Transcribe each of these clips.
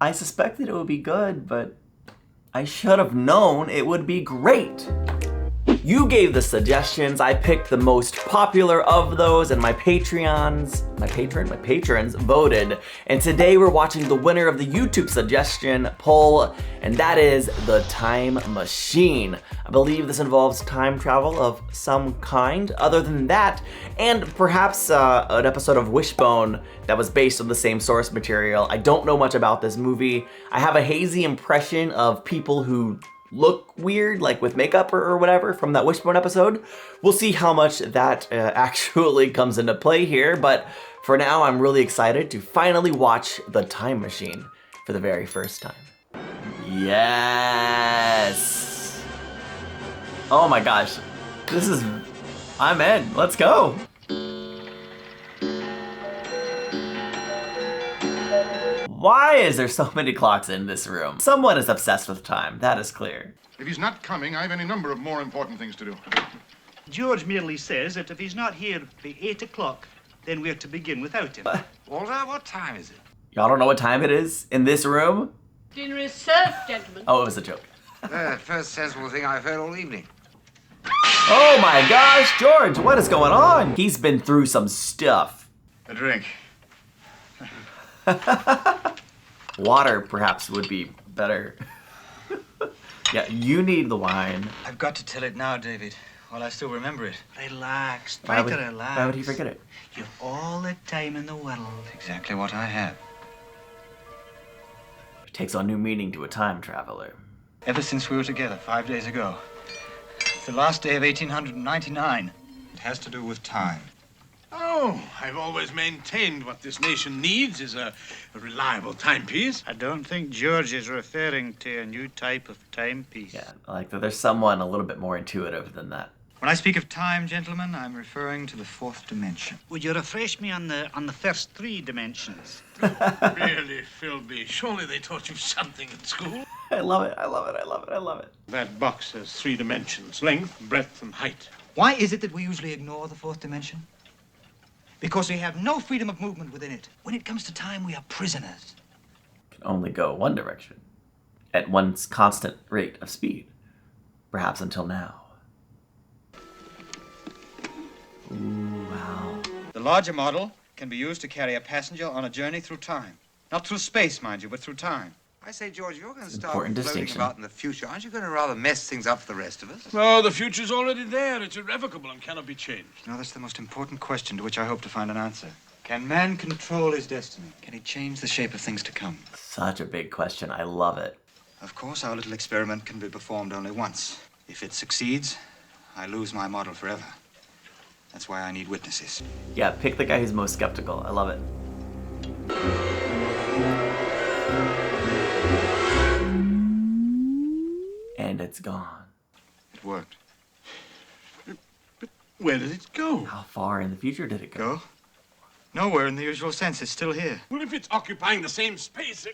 I suspected it would be good, but I should have known it would be great. You gave the suggestions, I picked the most popular of those, and my patrons voted. And today we're watching the winner of the YouTube suggestion poll, and that is The Time Machine. I believe this involves time travel of some kind. Other than that, and perhaps an episode of Wishbone that was based on the same source material. I don't know much about this movie. I have a hazy impression of people who look weird, like with makeup or whatever from that Wishbone episode. We'll see how much that actually comes into play here, but for now I'm really excited to finally watch The Time Machine for the very first time. Yes! Oh my gosh, I'm in, let's go! Why is there so many clocks in this room? Someone is obsessed with time, that is clear. If he's not coming, I have any number of more important things to do. George merely says that if he's not here by 8 o'clock, then we're to begin without him. Walter, what time is it? Y'all don't know what time it is in this room? Dinner is served, gentlemen. Oh, it was a joke. First sensible thing I've heard all evening. Oh my gosh, George, what is going on? He's been through some stuff. A drink. Water, perhaps, would be better. Yeah, you need the wine. I've got to tell it now, David, while I still remember it. Relax, try to relax. Why would he forget it? You've all the time in the world. Exactly what I have. It takes on new meaning to a time traveler. Ever since we were together 5 days ago. It's the last day of 1899. It has to do with time. Oh, I've always maintained what this nation needs is a reliable timepiece. I don't think George is referring to a new type of timepiece. Yeah, I like that there's someone a little bit more intuitive than that. When I speak of time, gentlemen, I'm referring to the fourth dimension. Would you refresh me on the first 3 dimensions? Really, Philby, surely they taught you something at school. I love it, I love it, I love it, I love it. That box has 3 dimensions, length, breadth, and height. Why is it that we usually ignore the fourth dimension? Because we have no freedom of movement within it. When it comes to time, we are prisoners. Can only go one direction, at one's constant rate of speed, perhaps until now. Ooh, wow. The larger model can be used to carry a passenger on a journey through time. Not through space, mind you, but through time. I say, George, you're going to start Important floating distinction. about in the future. Aren't you going to rather mess things up for the rest of us? No, the future's already there. It's irrevocable and cannot be changed. Now, that's the most important question to which I hope to find an answer. Can man control his destiny? Can he change the shape of things to come? Such a big question, I love it. Of course, our little experiment can be performed only once. If it succeeds, I lose my model forever. That's why I need witnesses. Yeah, pick the guy who's most skeptical, I love it. And it's gone. It worked. But where did it go? How far in the future did it go? Go? Nowhere in the usual sense. It's still here. Well, if it's occupying the same space,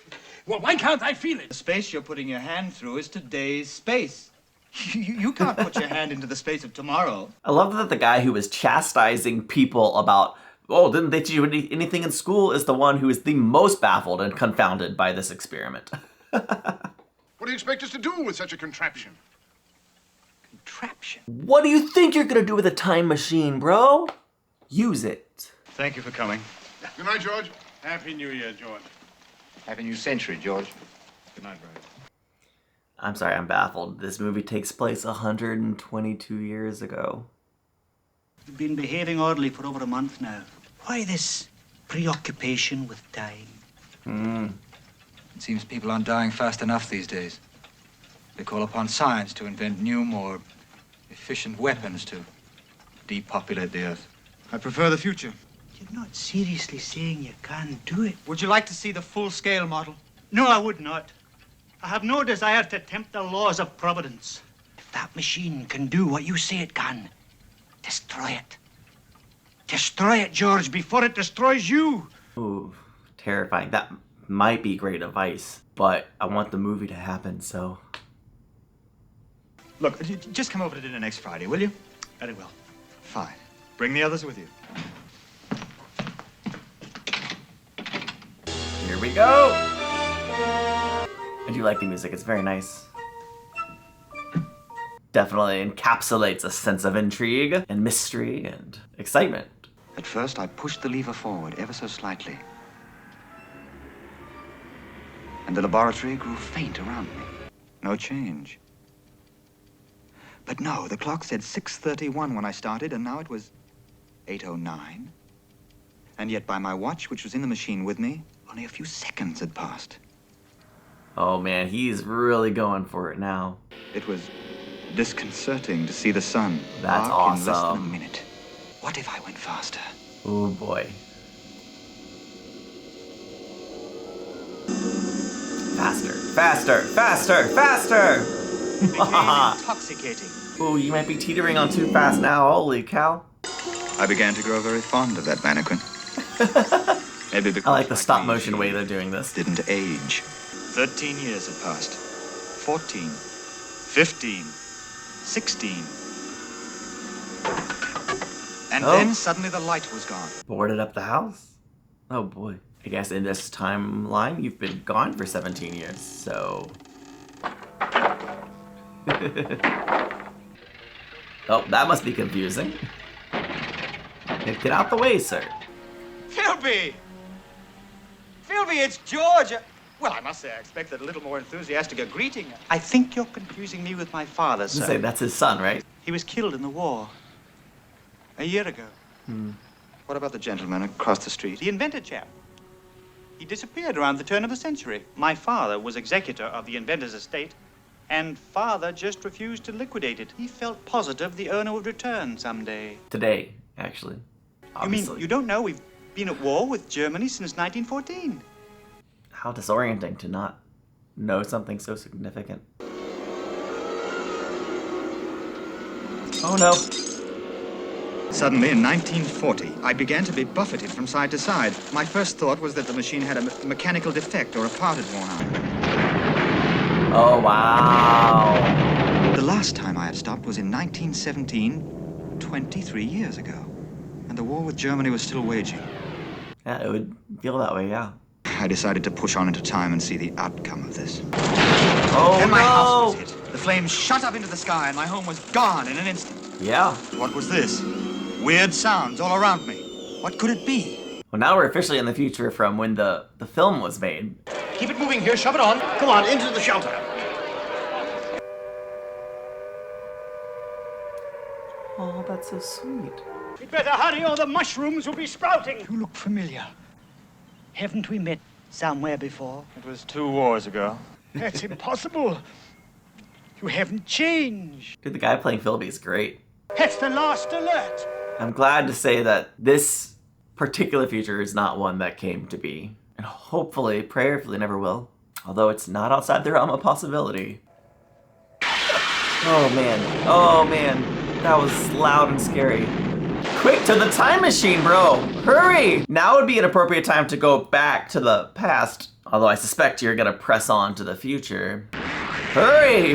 well, why can't I feel The it? space you're putting your hand through is today's space. You can't put your hand into the space of tomorrow. I love that the guy who was chastising people about, oh, didn't they teach you anything in school, is the one who is the most baffled and confounded by this experiment. What do you expect us to do with such a contraption? Contraption. What do you think you're gonna do with a time machine, bro? Use it. Thank you for coming. Good night, George. Happy New Year, George. Happy New Century, George. Good night, Brian. I'm sorry, I'm baffled. This movie takes place 122 years ago. You've been behaving oddly for over a month now. Why this preoccupation with time? It seems people aren't dying fast enough these days. They call upon science to invent new, more efficient weapons to depopulate the Earth. I prefer the future. You're not seriously saying you can't do it? Would you like to see the full-scale model? No, I would not. I have no desire to tempt the laws of providence. If that machine can do what you say it can, destroy it. Destroy it, George, before it destroys you. Ooh, terrifying. That might be great advice, but I want the movie to happen, so... Look, just come over to dinner next Friday, will you? Very well. Fine. Bring the others with you. Here we go! I do like the music, it's very nice. Definitely encapsulates a sense of intrigue and mystery and excitement. At first, I pushed the lever forward ever so slightly. And the laboratory grew faint around me. No change. But no, the clock said 6:31 when I started, and now it was 8:09. And yet by my watch, which was in the machine with me, only a few seconds had passed. Oh man, he's really going for it now. It was disconcerting to see the sun That's arc in less than a awesome. minute. What if I went faster? Oh boy. Faster, faster, faster, faster! Became intoxicating. Ooh, you might be teetering on too fast now, holy cow. I began to grow very fond of that mannequin. Maybe because I like the stop me, motion she way they're doing this. didn't age. 13 years had passed. 14. 15. 16. And Oh. then suddenly the light was gone. Boarded up the house? Oh boy. I guess in this timeline, you've been gone for 17 years, so... Oh, that must be confusing. Get out the way, sir. Philby! Philby, it's George! Well, I must say, I expected a little more enthusiastic a greeting. I think you're confusing me with my father, You sir. say that's his son, right? He was killed in the war. A year ago. What about the gentleman across the street? The inventor chap. He disappeared around the turn of the century. My father was executor of the inventor's estate, and father just refused to liquidate it. He felt positive the owner would return someday. Today, actually. Obviously. You mean you don't know we've been at war with Germany since 1914? How disorienting to not know something so significant. Oh no. Suddenly, in 1940, I began to be buffeted from side to side. My first thought was that the machine had a mechanical defect or a part had worn out. Oh wow. The last time I had stopped was in 1917, 23 years ago. And the war with Germany was still waging. Yeah, it would feel that way, yeah. I decided to push on into time and see the outcome of this. Oh Then my house was no! hit. The flames shot up into the sky and my home was gone in an instant. Yeah. What was this? Weird sounds all around me. What could it be? Well, now we're officially in the future from when the film was made. Keep it moving here. Shove it on. Come on, into the shelter. Oh, that's so sweet. You'd better hurry or the mushrooms will be sprouting. You look familiar. Haven't we met somewhere before? It was 2 wars ago. That's impossible. You haven't changed. Dude, the guy playing Philby is great. That's the last alert. I'm glad to say that this particular future is not one that came to be. And hopefully, prayerfully, never will. Although it's not outside the realm of possibility. Oh man. Oh man. That was loud and scary. Quick, to the time machine, bro! Hurry! Now would be an appropriate time to go back to the past. Although I suspect you're gonna press on to the future. Hurry!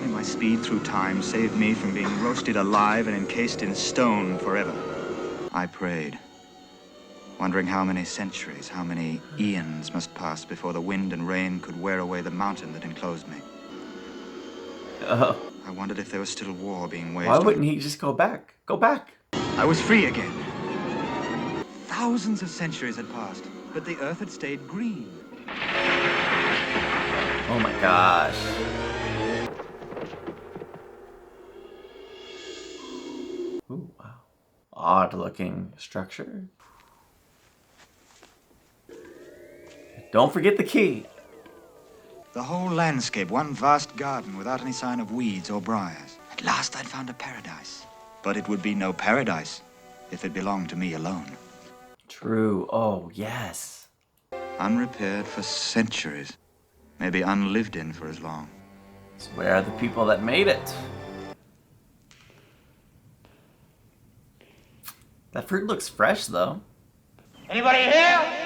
My speed through time saved me from being roasted alive and encased in stone forever. I prayed, wondering how many centuries, how many eons must pass before the wind and rain could wear away the mountain that enclosed me. Oh. I wondered if there was still war being waged. Why wouldn't he just go back? Go back! I was free again. Thousands of centuries had passed, but the earth had stayed green. Oh my gosh. Ooh, wow. Odd looking structure. Don't forget the key. The whole landscape, one vast garden without any sign of weeds or briars. At last I'd found a paradise. But it would be no paradise if it belonged to me alone. True. Oh, yes. Unrepaired for centuries. Maybe unlived in for as long. So where are the people that made it? That fruit looks fresh, though. Anybody here?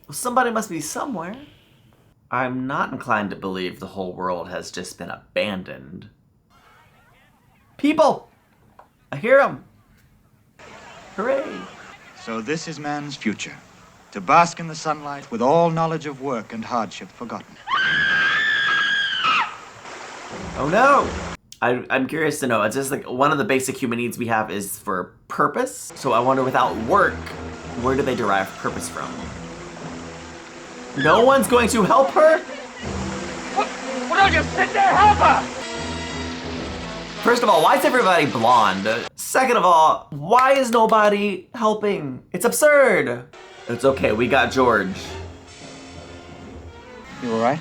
Well, somebody must be somewhere. I'm not inclined to believe the whole world has just been abandoned. People! I hear them! Hooray! So this is man's future. To bask in the sunlight with all knowledge of work and hardship forgotten. Oh no! I'm curious to know. It's just like one of the basic human needs we have is for purpose. So I wonder, without work, where do they derive purpose from? No one's going to help her? Well, don't just sit there, help her! First of all, why is everybody blonde? Second of all, why is nobody helping? It's absurd. It's okay, we got George. You all right?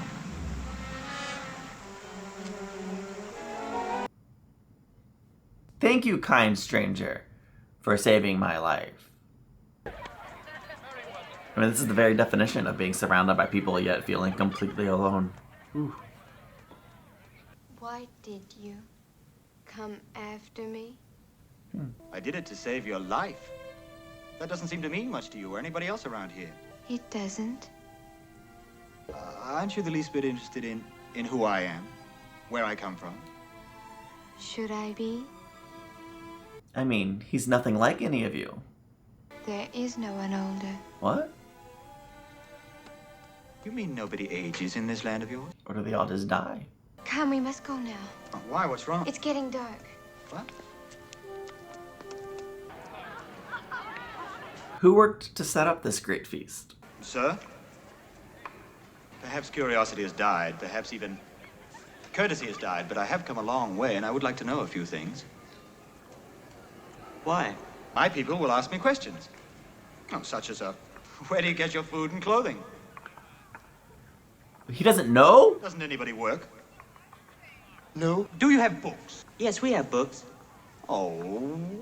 Thank you, kind stranger, for saving my life. I mean, this is the very definition of being surrounded by people yet feeling completely alone. Ooh. Why did you come after me? I did it to save your life. That doesn't seem to mean much to you or anybody else around here. It doesn't. Aren't you the least bit interested in who I am? Where I come from? Should I be? I mean, he's nothing like any of you. There is no one older. What? You mean nobody ages in this land of yours? Or do they all just die? Come, we must go now. Oh, why? What's wrong? It's getting dark. What? Who worked to set up this great feast? Sir? Perhaps curiosity has died, perhaps even courtesy has died, but I have come a long way and I would like to know a few things. Why? My people will ask me questions. Oh, such as, where do you get your food and clothing? He doesn't know? Doesn't anybody work? No. Do you have books? Yes, we have books. Oh,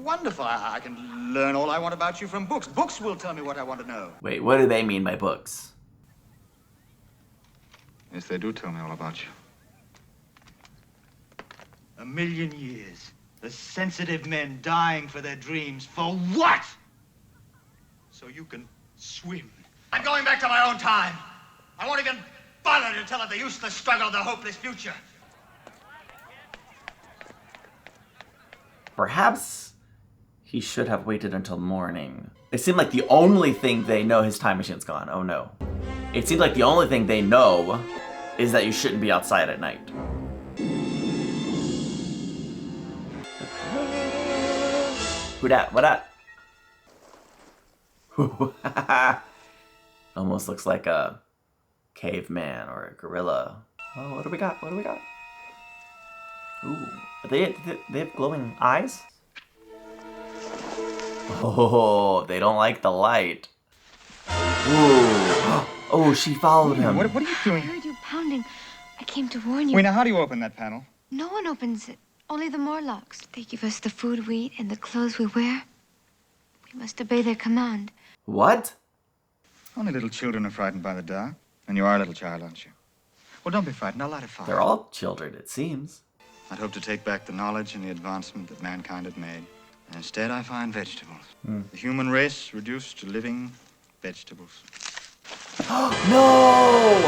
wonderful. I can learn all I want about you from books. Books will tell me what I want to know. Wait, what do they mean by books? Yes, they do tell me all about you. 1,000,000 years. The sensitive men dying for their dreams. For what? So you can swim. I'm going back to my own time. I won't even bother to tell of the useless struggle, the hopeless future. Perhaps he should have waited until morning. It seemed like the only thing they know his time machine's gone. Oh no. It seems like the only thing they know is that you shouldn't be outside at night. Who dat? What dat? Almost looks like a caveman or a gorilla. Oh, what do we got? What do we got? Ooh, they have glowing eyes? Oh, they don't like the light. Ooh. Oh, she followed him. What are you I doing? heard you pounding. I came to warn you. Wait, now how do you open that panel? No one opens it. Only the Morlocks. They give us the food we eat and the clothes we wear. We must obey their command. What? Only little children are frightened by the dark. And you are a little child, aren't you? Well, don't be frightened. I'll light a fire. They're all children, it seems. I'd hope to take back the knowledge and the advancement that mankind had made. And instead, I find vegetables. The human race reduced to living vegetables. No!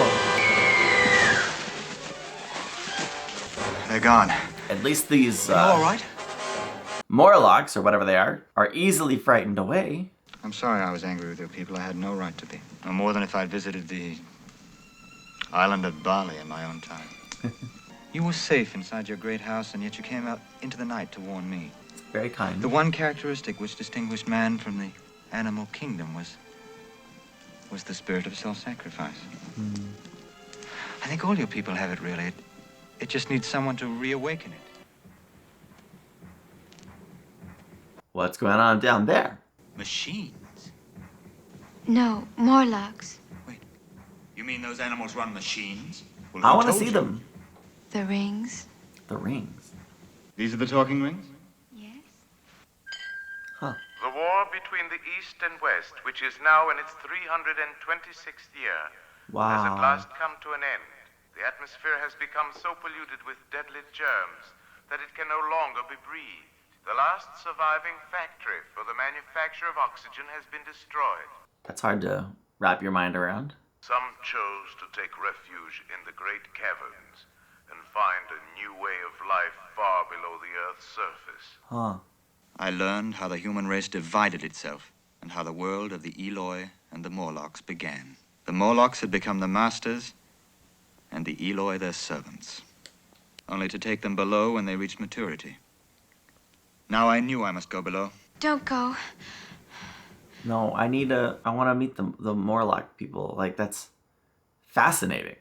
They're gone. At least these All right. Morlocks, or whatever they are easily frightened away. I'm sorry I was angry with your people. I had no right to be. No more than if I'd visited the island of Bali in my own time. You were safe inside your great house, and yet you came out into the night to warn me. Very kind. The one characteristic which distinguished man from the animal kingdom was the spirit of self-sacrifice. I think all your people have it, really. It just needs someone to reawaken it. What's going on down there? Machines? No, Morlocks. Wait, you mean those animals run machines? Well, I who want to told see you? them. The rings. The rings. These are the talking rings? Yes. Huh. The war between the East and West, which is now in its 326th year, has at Wow. last come to an end. The atmosphere has become so polluted with deadly germs that it can no longer be breathed. The last surviving factory for the manufacture of oxygen has been destroyed. That's hard to wrap your mind around. Some chose to take refuge in the great caverns and find a new way of life far below the Earth's surface. Huh. I learned how the human race divided itself and how the world of the Eloy and the Morlocks began. The Morlocks had become the masters, and the Eloy their servants, only to take them below when they reached maturity. Now I knew I must go below. Don't go. No, I want to meet the Morlock people. Like, that's fascinating.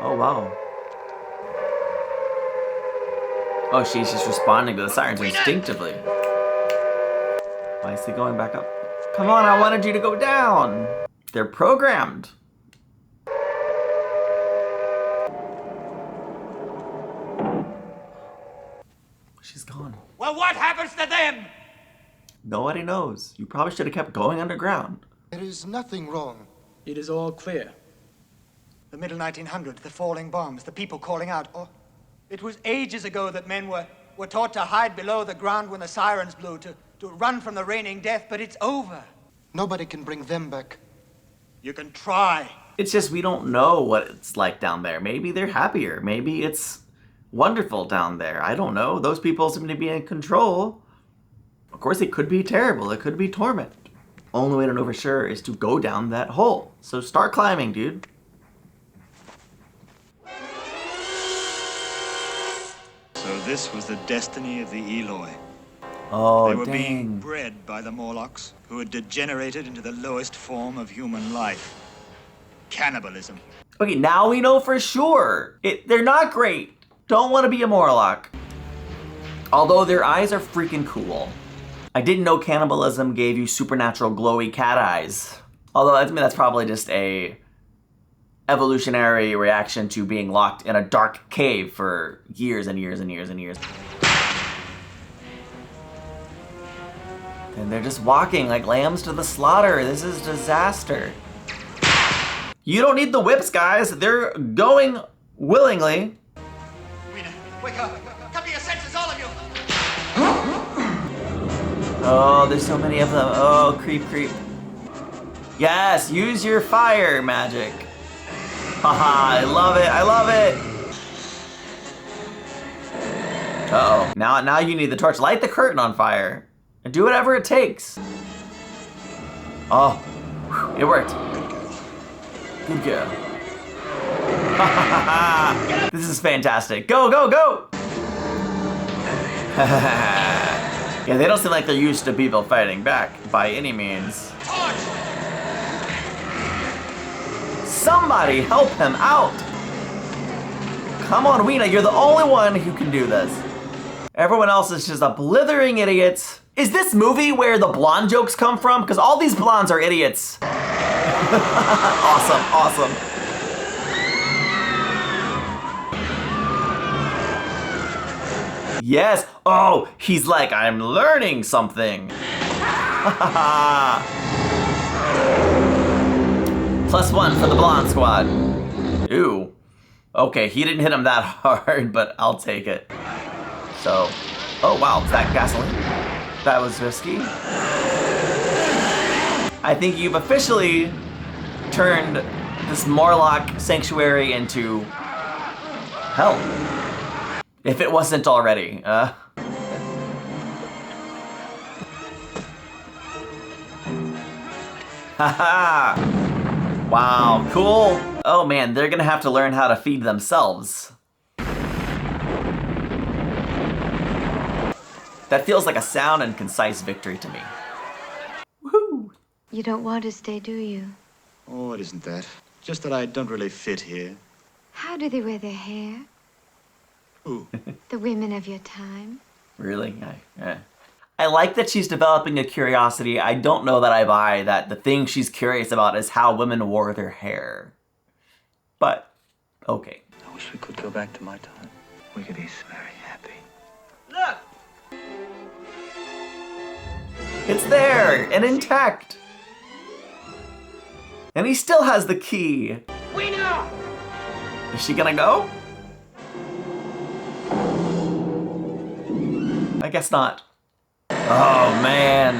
Oh, wow. Oh, she's just responding to the sirens instinctively. Why is he going back up? Come on, I wanted you to go down. They're programmed. She's gone. Well, what happens to them? Nobody knows. You probably should have kept going underground. There is nothing wrong. It is all clear. The middle 1900s, the falling bombs, the people calling out. Oh, it was ages ago that men were taught to hide below the ground when the sirens blew, to run from the raining death, but it's over. Nobody can bring them back. You can try. It's just we don't know what it's like down there. Maybe they're happier. Maybe it's wonderful down there. I don't know. Those people seem to be in control. Of course, it could be terrible. It could be torment. Only way to know for sure is to go down that hole. So start climbing, dude. So this was the destiny of the Eloy. Oh, they were dang. being bred by the Morlocks, who had degenerated into the lowest form of human life. Cannibalism. Okay, now we know for sure. They're not great. Don't want to be a Morlock. Although their eyes are freaking cool. I didn't know cannibalism gave you supernatural glowy cat eyes. Although, I mean, that's probably just a evolutionary reaction to being locked in a dark cave for years and years and years and years. And they're just walking like lambs to the slaughter. This is disaster. You don't need the whips, guys. They're going willingly. Weena, wake up. Come to your senses, all of you. Oh, there's so many of them. Oh, creep, creep. Yes, use your fire magic. Haha, I love it, I love it. Uh-oh, now you need the torch. Light the curtain on fire and do whatever it takes. Oh, it worked. Good girl. This is fantastic. Go, go, go! Yeah, they don't seem like they're used to people fighting back by any means. Somebody help him out! Come on, Weena, you're the only one who can do this. Everyone else is just a blithering idiot. Is this movie where the blonde jokes come from? Because all these blondes are idiots. Awesome, awesome. Yes. Oh, he's like, I'm learning something. +1 for the blonde squad. Ooh. Okay, he didn't hit him that hard, but I'll take it. So, oh wow, is that gasoline? That was risky. I think you've officially turned this Morlock sanctuary into hell. If it wasn't already. Haha! Wow, cool. Oh man, they're gonna have to learn how to feed themselves. That feels like a sound and concise victory to me. Woohoo! You don't want to stay, do you? Oh, it isn't that. Just that I don't really fit here. How do they wear their hair? Who? The women of your time. Really? I like that she's developing a curiosity. I don't know that I buy that the thing she's curious about is how women wore their hair. But, okay. I wish we could go back to my time. We could be very happy. Look! It's there and intact. And he still has the key. We know! Is she gonna go? I guess not. Oh man.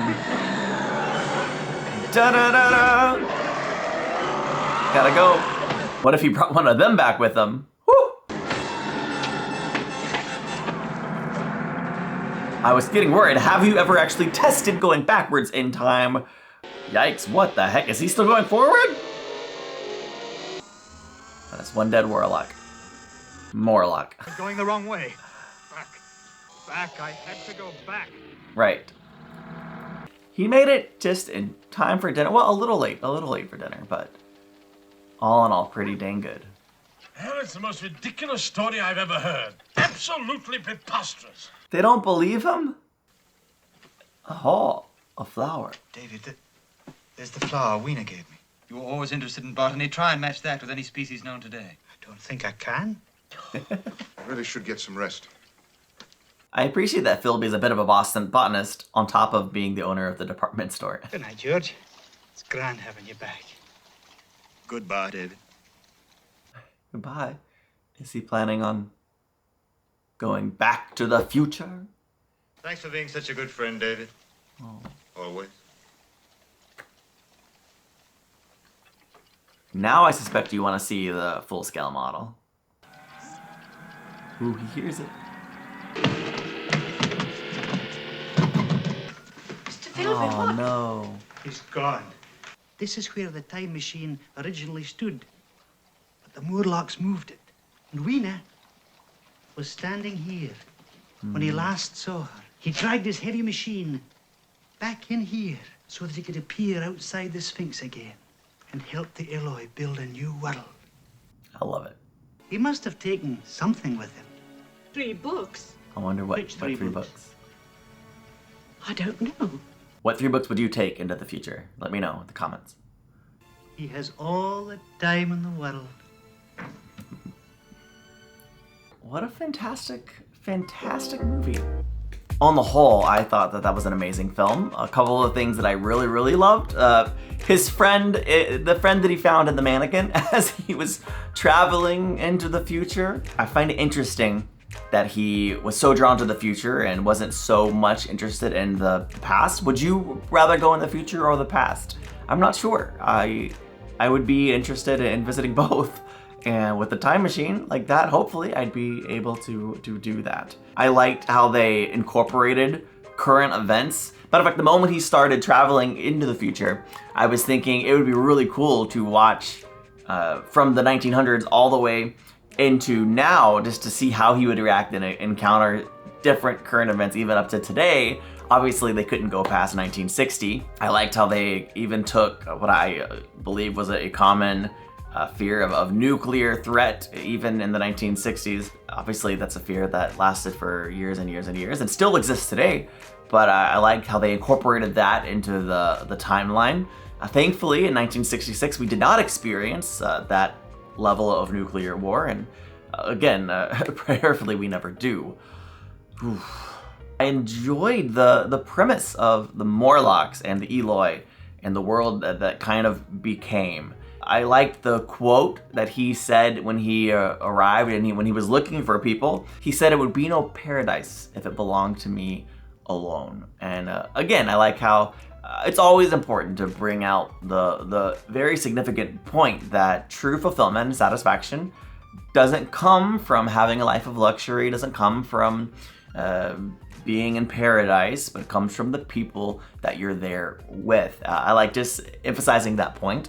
Da-da-da-da. Gotta go. What if he brought one of them back with him? Woo! I was getting worried. Have you ever actually tested going backwards in time? Yikes, what the heck? Is he still going forward? That's one dead Morlock. Morlock. I'm going the wrong way. Back. Back. I had to go back. Right. He made it just in time for dinner. Well, a little late for dinner, but all in all, pretty dang good. Well, it's the most ridiculous story I've ever heard. Absolutely preposterous. They don't believe him? Oh, a flower. David, there's the flower Weena gave me. You were always interested in botany. Try and match that with any species known today. I don't think I can. I really should get some rest. I appreciate that Philby's a bit of a Boston botanist on top of being the owner of the department store. Good night, George. It's grand having you back. Goodbye, David. Goodbye. Is he planning on going back to the future? Thanks for being such a good friend, David. Oh. Always. Now I suspect you want to see the full-scale model. Ooh, he hears it. Mr. Philby, Oh, what? no. He's gone. This is where the time machine originally stood. But the Morlocks moved it. And Weena was standing here when he last saw her. He dragged his heavy machine back in here so that he could appear outside the Sphinx again and help the Eloy build a new world. I love it. He must have taken something with him. 3 books? I wonder what Which three three books. I don't know. What 3 books would you take into the future? Let me know in the comments. He has all the time in the world. What a fantastic movie. On the whole, I thought that was an amazing film. A couple of things that I really loved. His friend, the friend that he found in the mannequin as he was traveling into the future. I find it interesting that he was so drawn to the future and wasn't so much interested in the past. Would you rather go in the future or the past? I'm not sure. I would be interested in visiting both. And with the time machine like that, hopefully I'd be able to do that. I liked how they incorporated current events. Matter of fact, the moment he started traveling into the future, I was thinking it would be really cool to watch from the 1900s all the way into now, just to see how he would react and encounter different current events even up to today. Obviously, they couldn't go past 1960. I liked how they even took what I believe was a common fear of nuclear threat, even in the 1960s. Obviously, that's a fear that lasted for years and years and years and still exists today. But I like how they incorporated that into the timeline. Thankfully, in 1966, we did not experience that level of nuclear war. And again, prayerfully, we never do. Oof. I enjoyed the premise of the Morlocks and the Eloy and the world that kind of became. I liked the quote that he said when he arrived and when he was looking for people. He said, "It would be no paradise if it belonged to me alone." And again, I like how it's always important to bring out the very significant point that true fulfillment and satisfaction doesn't come from having a life of luxury, doesn't come from being in paradise, but it comes from the people that you're there with. I like just emphasizing that point.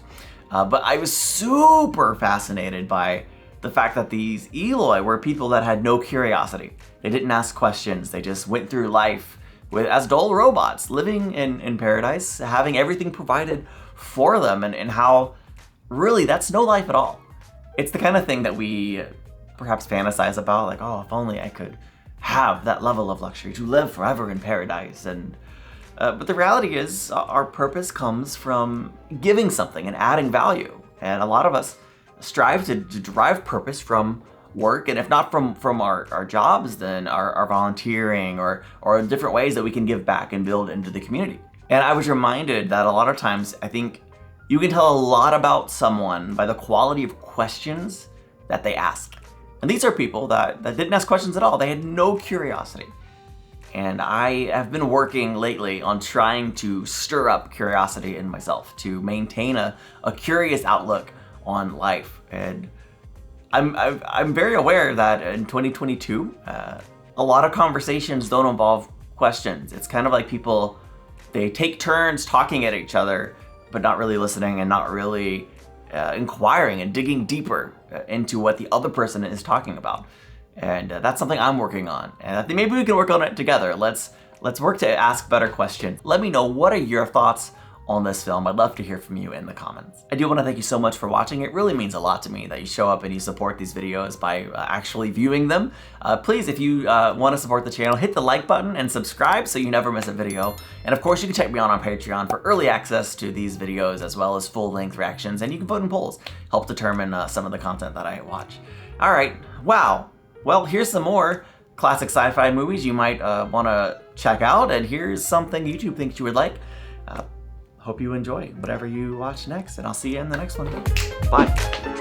But I was super fascinated by the fact that these Eloy were people that had no curiosity. They didn't ask questions. They just went through life as dull robots, living in paradise, having everything provided for them, and how really that's no life at all. It's the kind of thing that we perhaps fantasize about, like, oh, if only I could have that level of luxury to live forever in paradise. But the reality is our purpose comes from giving something and adding value. And a lot of us strive to derive purpose from work, and if not from our jobs, then our volunteering or different ways that we can give back and build into the community. And I was reminded that a lot of times I think you can tell a lot about someone by the quality of questions that they ask. And these are people that didn't ask questions at all. They had no curiosity. And I have been working lately on trying to stir up curiosity in myself, to maintain a curious outlook on life. And I'm very aware that in 2022, a lot of conversations don't involve questions. It's kind of like people, they take turns talking at each other, but not really listening and not really inquiring and digging deeper into what the other person is talking about. And that's something I'm working on. And I think maybe we can work on it together. Let's work to ask better questions. Let me know, what are your thoughts on this film? I'd love to hear from you in the comments. I do want to thank you so much for watching. It really means a lot to me that you show up and you support these videos by actually viewing them. Please, if you want to support the channel, hit the like button and subscribe so you never miss a video. And of course, you can check me out on Patreon for early access to these videos as well as full-length reactions, and you can vote in polls, help determine some of the content that I watch. All right, wow. Well, here's some more classic sci-fi movies you might want to check out, and here's something YouTube thinks you would like. Hope you enjoy whatever you watch next, and I'll see you in the next one. Bye.